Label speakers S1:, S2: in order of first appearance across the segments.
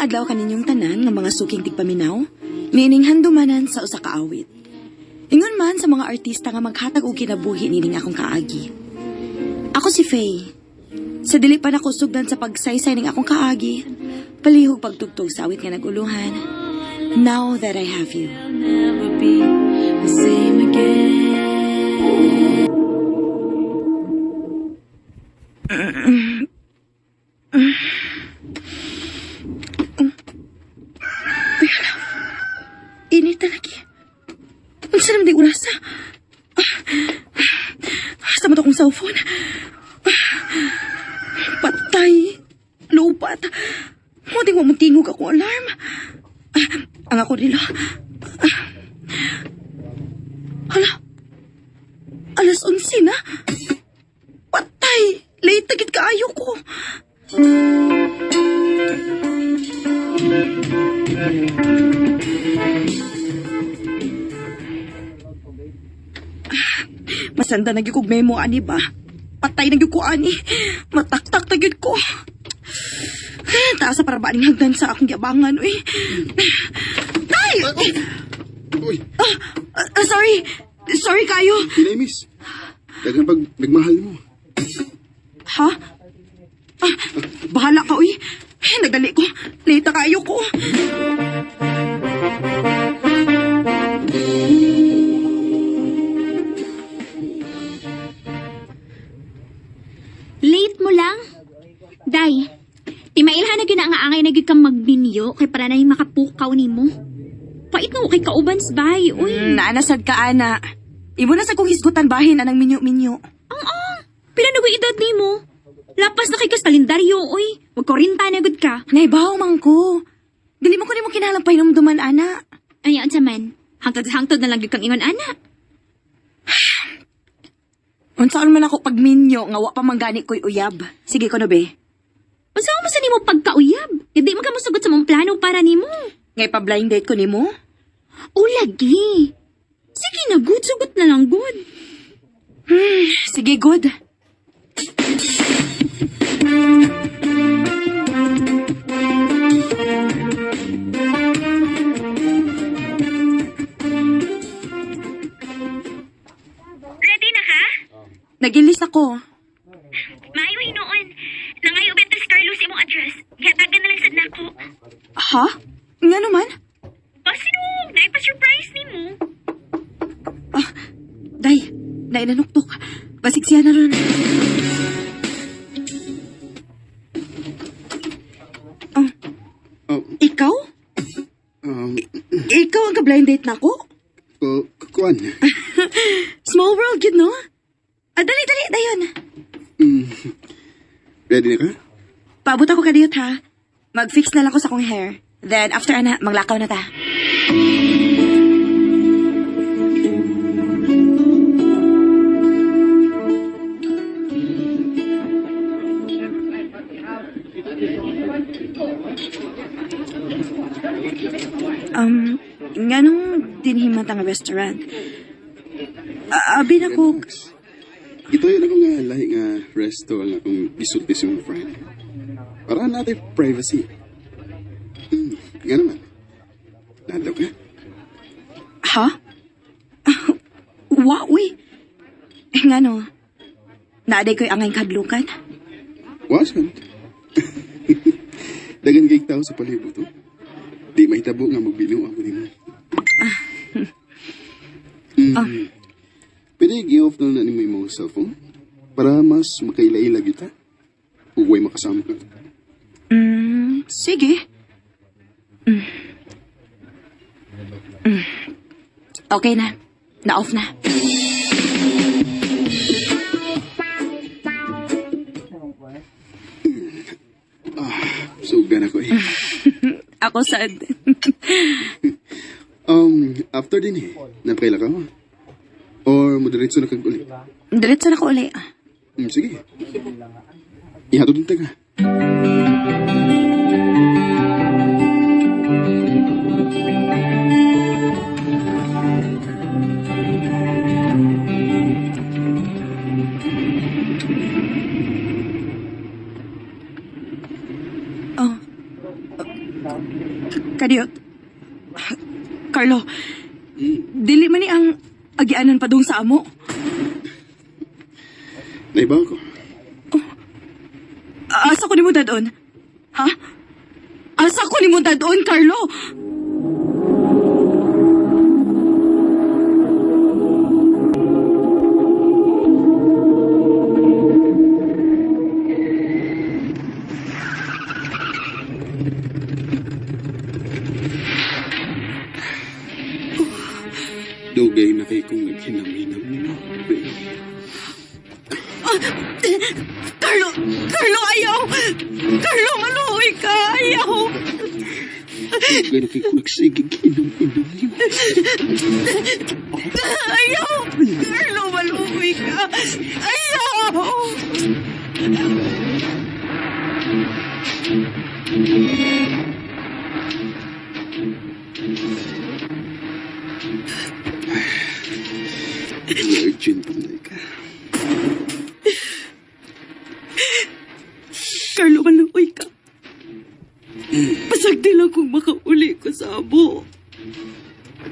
S1: adlaw kaninyong tanan nga mga suking tigpaminaw, nining handumanan sa usa ka awit. Ingon man sa mga artista nga maghatag og kinabuhi nining akong kaagi. Ako si Faye. Sa dili pa nako sugdan sa pagsaysay ning akong kaagi, palihog pagtugtog sa awit nga naguluhan. Now that I have you. Never be the same again. Init lagi. Ang salam di urasa. Sama to kong cellphone. Patay. Lupat. Muting mo tingog ako alarm. Ang ako nila. Hala. Alas 11 na. Patay. Late tagit kaayo ko. Masanda na gyud kog memo ani ba? Patay na gyud ko ani. Mataktak na gyud ko. Taas sa para ba ning hagdan sa akong giabangan uy. Tay!
S2: Uy!
S1: Sorry. Sorry kayo.
S2: Pinay, miss. Dagang pag nagmahal mo.
S1: Ha? Bahala ka uy. Nagdali ko. Late na kayo ko.
S3: Late mo lang? Day, timailhan na gina nga angay na gyud kang magbinyo kay para na yung makapukaw nimo. Pait nga kay kaubans bay, uy.
S1: Naanasad ka, ana. Imo na sa kong hisgutan bahin anang minyo-minyo.
S3: Pila na edad nimo? Lapas na kay kas kalendaryo, uy. Wag ko rinta na gud ka.
S1: Naibaw man ko. Dili mo ko nimo kinalang painumduman, ana.
S3: Ayaan sa man. Hangtod na lang gyud kang ingon ana.
S1: Unsaon man ako pagminyo nga wa pa manggani ko'y uyab. Sige ko no be.
S3: Unsa mo sa nimo pagkauyab? Hindi man ka mosugot sa mong plano para nimo.
S1: Ngay pa blind date ko nimo.
S3: O lagi. Sige na good, sugot na lang good.
S1: Sige good.
S4: Ready na ka?
S1: Nagilis ako.
S4: Maayo hinoon. Nangayo betes Carlos imong address. Gatagan na lang sad nako.
S1: Ha? Nga naman?
S4: Pasidog, naipa-surprise nimo.
S1: Day, nanuktok. Basig siya na ron. Ikaw? Ikaw ang ka-blind date na ako?
S2: Kuan.
S1: Small world yun, no? Dali, dayon.
S2: Ready na ka?
S1: Paabot ako kadiyot, ha? Mag-fix na lang ko sa kong hair. Then, after ana, maglakaw na ta. Nganong dinhimat ang restaurant? Abi na ko...
S2: Ito yun ako nga lahi nga resto ang akong isulti sa mga friend. Para natin privacy. Nga naman. Nadaw ka?
S1: Ha? Uy. Ngano? Naaday ko'y angay kadlukan?
S2: Wasan. Dagan kay tao sa palibot, oh. Di mahitabo nga magbinaw ako nimo. Pwede i-off na ni mo yung mga cellphone para mas makaila-ila kita. Huwag makasama ka.
S1: Sige. Okay na. Na-off na.
S2: Sugan ako eh.
S1: Ako sad.
S2: After din eh, napakaila ka mo. Or moderate na kag uli.
S1: Diretso na ko uli.
S2: Sige. Ihatod din taga.
S1: Kadiyot. Carlo, dili man ni ang agianan padung sa amo.
S2: Naibaw ko.
S1: Asa ko ni mo dadon? Ha? Asa ko ni mo dadon, Carlo?
S2: Dugay na kay kong naghinam-hinam mo.
S1: Carlo! Carlo, ayaw! Carlo, maluwi ka! Ayaw!
S2: Dugay na kay kong nagsigig hinam-hinam mo.
S1: Ayaw! Carlo, maluwi ka! Ayaw!
S2: Virgin pa na ka.
S1: Carlo, maluwi ka. Pasagdi lang kung makauli ko sa amo.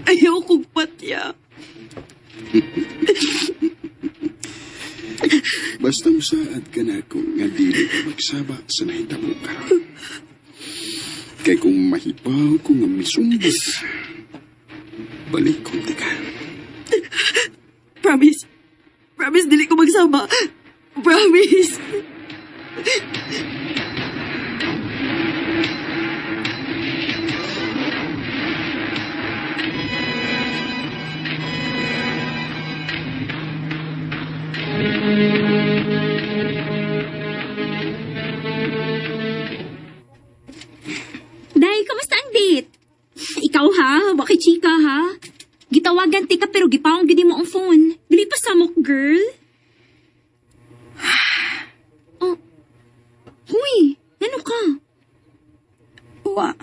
S1: Ayaw kong patya.
S2: Basta musaad ka na kung nga dili ka magsaba sa nahitabo ka. Kay kung mahibaw ko nga misumbot ka, balik kong tika.
S1: Promise. Promise, dili ko magsama. Promise.
S3: Day, kamusta ang date? Ikaw ha, bakit chika ha? Gitawagan ti ka pero gipawang gidi mo ang phone. Dili pa samok, girl. Oh. Huy, ano ka?
S1: Uwa.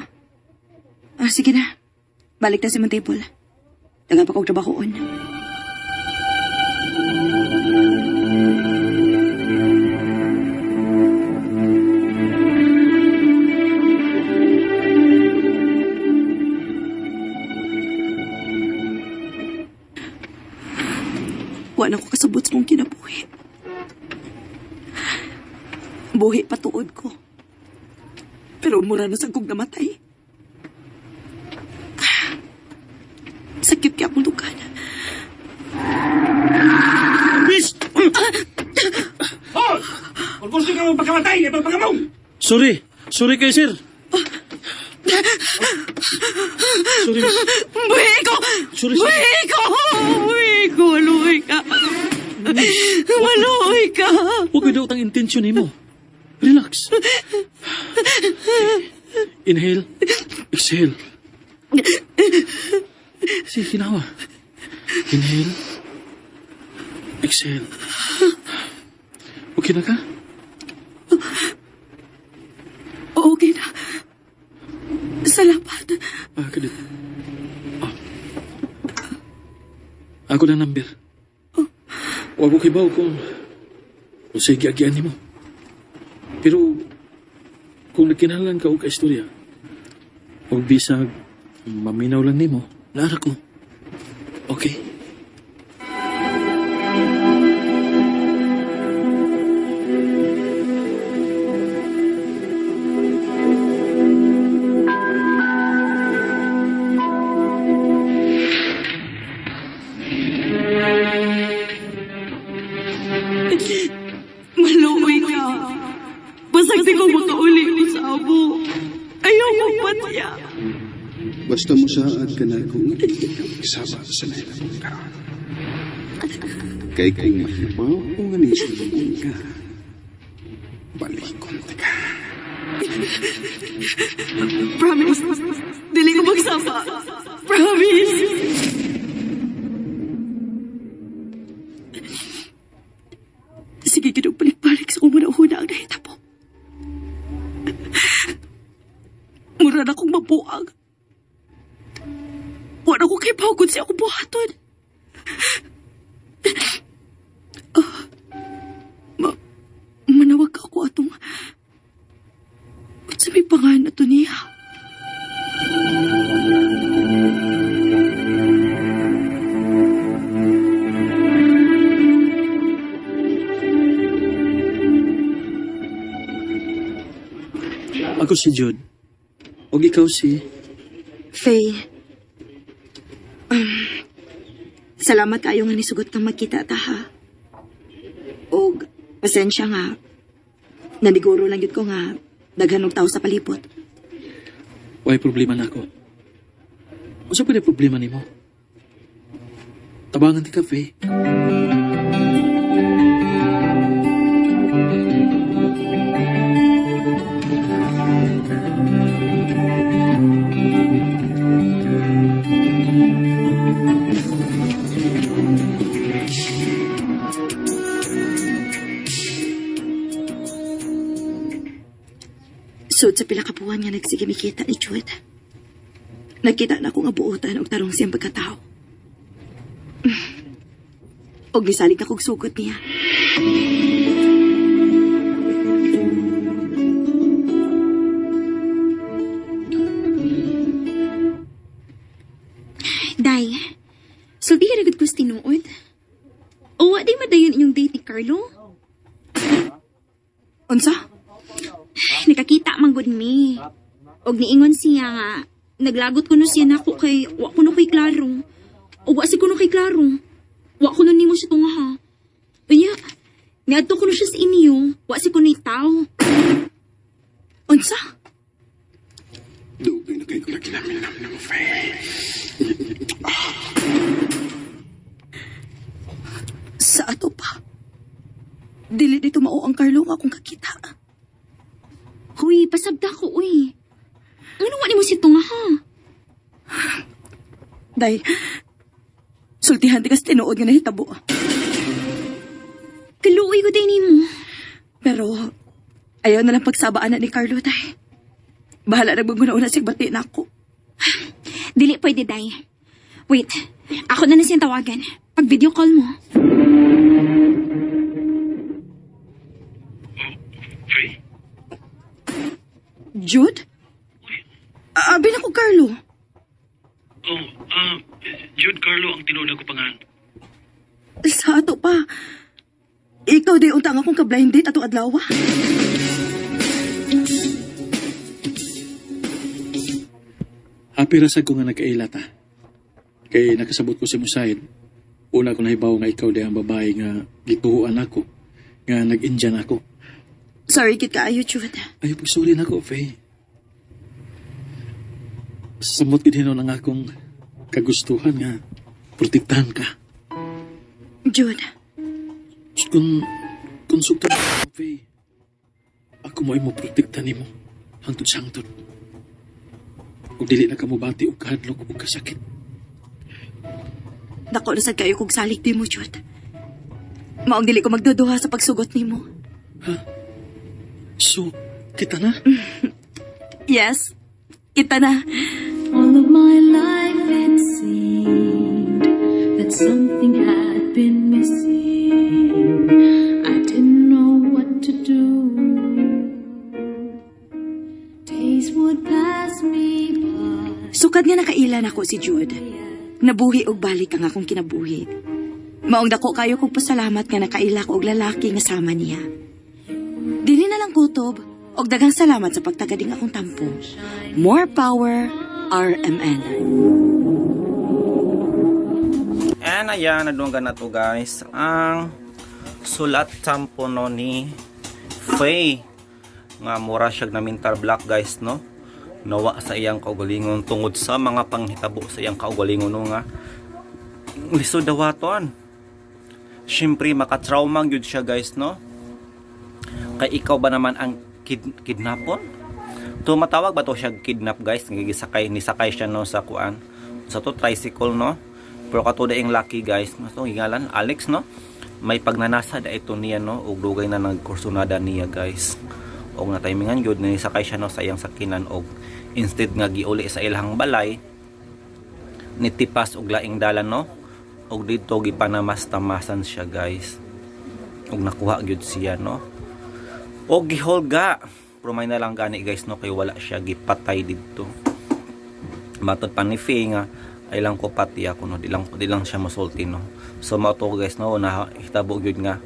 S1: Sige na. Balik na si Montable. Tagal pa kong trabahoon. Wala ko kasabot sa mong kinabuhi. Buhi patuod ko. Pero mura na sa kong namatay. Sakit kaya akong lugan.
S5: Bis! Oh! Kung gusto ka mong pagkamatay, ipagpagamaw! Sorry. Sorry kayo, sir. Sorry.
S1: Buhi ko!
S5: Sorry, sorry.
S1: Buhi ko! Buhi ko! Maluhi ka! Maluhi ka!
S5: Huwag kayo daw ang intensyon mo. Relax. Inhale. Exhale. Sige, kinawa. Inhale. Exhale. Okay na ka?
S1: Okay na. Salamat.
S5: Kadit. Ako na number. Huwag ko kibaw kung sige agian mo. Pero kung nagkinalan ka o ka-istorya, huwag bisag maminaw lang nimo, naarak mo. Okay?
S1: Maluhi ka. Basag di ko makauli ko sa amo. Ayaw ko patya.
S2: Basta musaad ka na kung nga dili ka magsaba sa nahitabo ka. Kay kung mahibaw ko nga nisumbong ka, balik kong tika.
S1: Promise. Dili ko magsama. Promise. Sige, balik sa kumuna-una ang nahitabo. Mura na akong mabuang. Wala ko kay Pagod siya akong buhaton. Manawag ka ako atong... Ba't sa may pangalan na to niya?
S5: Ako si Jude. O ikaw si...
S1: Faye, salamat kayo nga nisugot kang magkita ta ha. Og, pasensya nga. Naniguro lang yun ko nga daghan og tao sa palibot.
S5: Way problema na ako. Unsa pa na problema nimo? Tabangan ti kafe.
S1: Sud sa pila ka buwan nga nagsige mikita ni Jude. Nakita na ako nga buotan og tarong siyang pagkatao. Og misalig akong sugot niya.
S3: Day, sulti ka nagad ko tinuod. O, di madayon inyong date ni Carlo?
S1: Unsa?
S3: Nakakita man gud mi. Og niingon siya nga, naglagot ko no siya nako kay, wa ko no kay Klaro. O wa si ko no kay Klaro. Wa ko no nimo siya tunga ha. Unya, niadto ko no siya sa inyo, wa si ko ni tao.
S1: Unsa?
S2: Dugay na kayo kung lagi namin ng Faye.
S1: Sa ato pa. Dili dito mao ang Carlo nga akong kakita.
S3: Huy, pasabda ko, uy. Ano wa nimo si tunga ha?
S1: Day, sultihan ti kas tinuod nga nahitabo.
S3: Kaluoy ko din nimo.
S1: Pero, ayaw na lang pagsabaan na ni Carlo, day. Bahala na una sig bati na ako.
S3: Dili pwede, Day. Wait, ako na siyang tawagan. Pag video call mo.
S5: Faye?
S1: Jude? Abi na ko, Carlo.
S5: Oh, Jude Carlo ang tinuod ko pangalan.
S1: Sa ato pa. Ikaw di untang akong ka-blind date atong adlaw.
S5: Happy rasag ko nga nagkailata. Kay nakasabot ko si Musaid. Una ko nahibaw nga ikaw di ang babae nga gituhuan ako. Nga nag-Indian ako.
S1: Sorry kit kaayo, Jude.
S5: Ayaw pagsuli na ko, Faye. Samot gininon ang akong kagustuhan nga protektahan ka.
S1: Jude,
S5: Kung sugtan mo, Faye, ako mo protektahan nimo hangtod sa hangtod. Kung dili na ka mo bati o kahadlok o kasakit.
S1: dako na sad kayo kung salig di mo, Jude. Maong dili ko magduduha sa pagsugot nimo.
S5: So, kita na?
S1: Yes, kita na.
S6: All of my life it seemed that something had been missing. I didn't know what to do. Days would pass me by.
S1: Sukad nga nakailan ako si Jude. Nabuhi og balik ang akong kinabuhi. Maong dako kayo kog pasalamat nga nakaila ko og lalaki nga sama niya. Dili na lang kutob og daghang salamat sa pagtagading akong tampo. More power, RMN.
S7: And ayan, nadunggan na to guys. Ang sulat tampo no ni Faye. Nga mura siya na mental block guys, no? Nawa sa iyang kaugalingon tungod sa mga panghitabo sa iyang kaugalingon no nga. Lisod dawaton. Siyempre, makatrauma yun siya guys, no? Kay ikaw ba naman ang kidnapon? Tumatawag ba to siya kidnap guys? Nisakay siya no sa kuan. Sa to tricycle no. Pero kato daing lucky guys. So hingalan Alex no. May pagnanasa da ito niya no. Og dugay na nagkursunada niya guys. Og na timingan gyud na nisakay siya no sa iyang sakinan og instead nga giuli sa ilahang balay nitipas og laing dalan no. Og dito gipanamas-tamasan siya guys. Og nakuha gyud siya no. Og giholga. Pero may na lang gani guys no kay wala siya gipatay dito. Matod pa ni Faye nga ay lang ko pati ako no di lang siya masulti no. So mao to guys no na hitabo gyud nga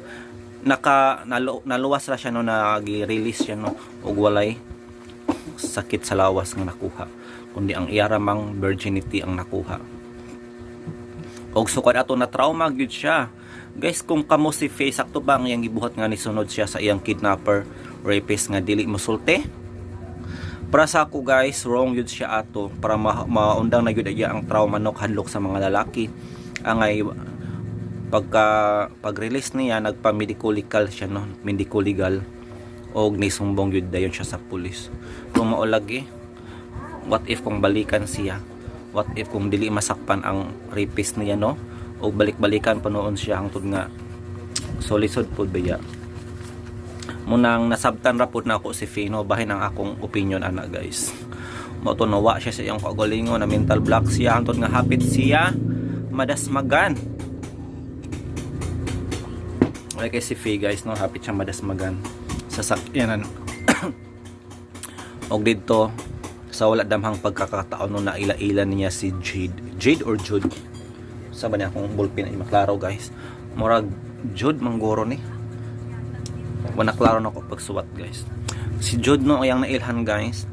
S7: naluwas ra siya no na gi-release siya no og walay sakit sa lawas nga nakuha, kundi ang iyaramang virginity ang nakuha. Og sukad ato na trauma gyud siya. Guys, kung kamo si Faye, sakto ba ang iyang gibuhat nga nisunod siya sa iyang kidnapper, rapist nga dili mosulti? Para sa ako guys, wrong yun siya ato. Para maundang na yun ang trauma no hadlok sa mga lalaki. Angay, pag-release niya, nagpa-medical legal siya, no? Medical legal. O nisumbong yun dayon siya sa pulis. Kung maulagi, what if kung balikan siya? What if kung dili masakpan ang rapist niya, no? O balik-balikan pa noon siya hangtod nga solisod po baya. Munang nasabtan rapod na ako si Fino, bahin ang akong opinion ana guys. Mo to nawa siya sa iyang kagalingon na mental block siya hangtod nga hapit siya madasmagan. Okay kay si Faye guys, no, hapit siya madasmagan sa sakyanan. Og dito sa wala damhang pagkakataon no, na ila-ila niya si Jade or Jude. Sa ba niya akong ballpen ay maklaro guys. Murag Jude manggoro ni. Wala klaro na ako pagsuwat guys. Si Jude no ayang nailhan guys.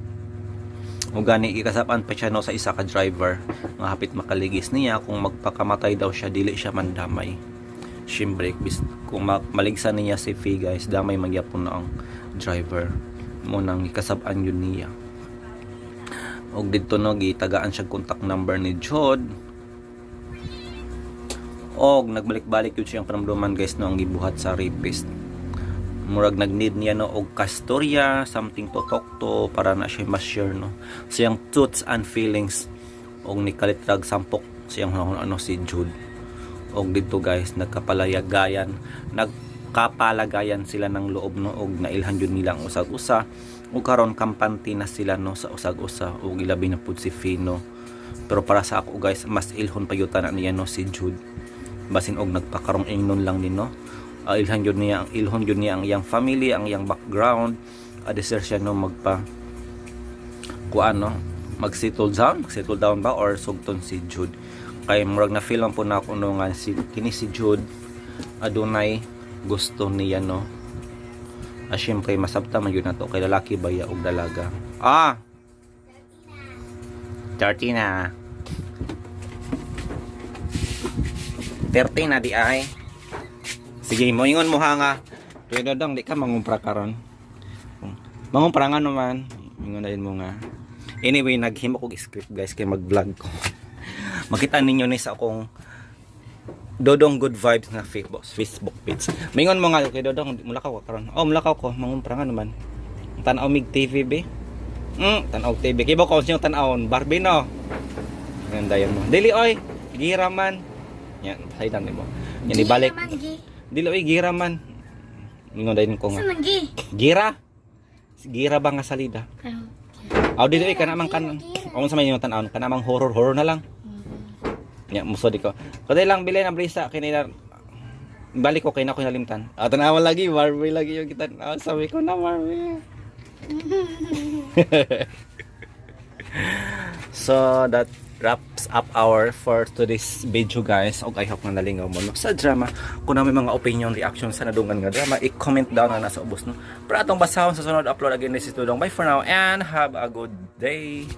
S7: O gani ikasapan pa siya no sa isa ka driver nga hapit makaligis niya kung magpakamatay daw siya dili siya mandamay. Siyempre kung maligsan niya si Faye guys, damay magyapon na ang driver mo nang ikasaban yun niya. Og dito no gitagaan siya contact number ni Jude. Og nagbalik-balik yun siyang paramdaman guys no ang gibuhat sa rapist. Murag nag-need niya no og kastorya, something to talk to para na siya ma-share no siyang thoughts and feelings. Og nikalitrag sampok siyang ano si Jude. Og dito guys nagkapalagayan sila ng loob no og nailhan yun nila ang usag-usa. Og karon kampante na sila no sa usag-usa og ilabi na pud si Fino. Pero para sa ako guys, mas ilhon pa yuta na niya no si Jude. Basin og nagpakarong ingnon lang din no. Ilhon yun niya ang iyang family, ang iyang background. Deserve siya no mag-settle down ba or sugton si Jude. Kay murag na feel lang po na ako no nga kini si Jude adunay gusto niya no. Syempre masabta man yun na to kay lalaki ba ya og dalaga. 30 na. 30 na di ay. Sige, moingon mo hanga. Pero dong di ka mangumpra karon. Mangumpra nga naman. Ingon na din mo nga. Anyway, naghimo ko script guys kay mag-vlog ko. Makita ninyo ni sa akong Dodong Good Vibes na Facebook page. Mingon mo nga kay Dodong, mulakaw ka karon. Mulakaw ko, mangumpra nga naman. Tanaw mig TV be. Tanaw TV. Kibo ko siyang tanawon, Barbie no. Ganda yan mo. Dili oy, gira man. Yan, saydan mo. Yan ibalik. Dili oy, gira man. Mingon dayon ko nga. Gira? Gira ba nga salida? Dili oy kana man kan. Sa may yung tanawon, kana mang horror na lang. Ya, muso di ko. Kuday lang bilay na brisa kinila. Balik ko kay na ko nalimtan. Tanawa lagi, Barbie lagi yung kita. Sabi ko na Barbie. So that wraps up our for today's video guys. Og I hope na nalingaw mo no sa drama. Kung na may mga opinion, reaction sa nadungan nga drama, i-comment down na nasa ubos no. Para atong basahon sa sunod upload again ni si Tudong. Bye for now and have a good day.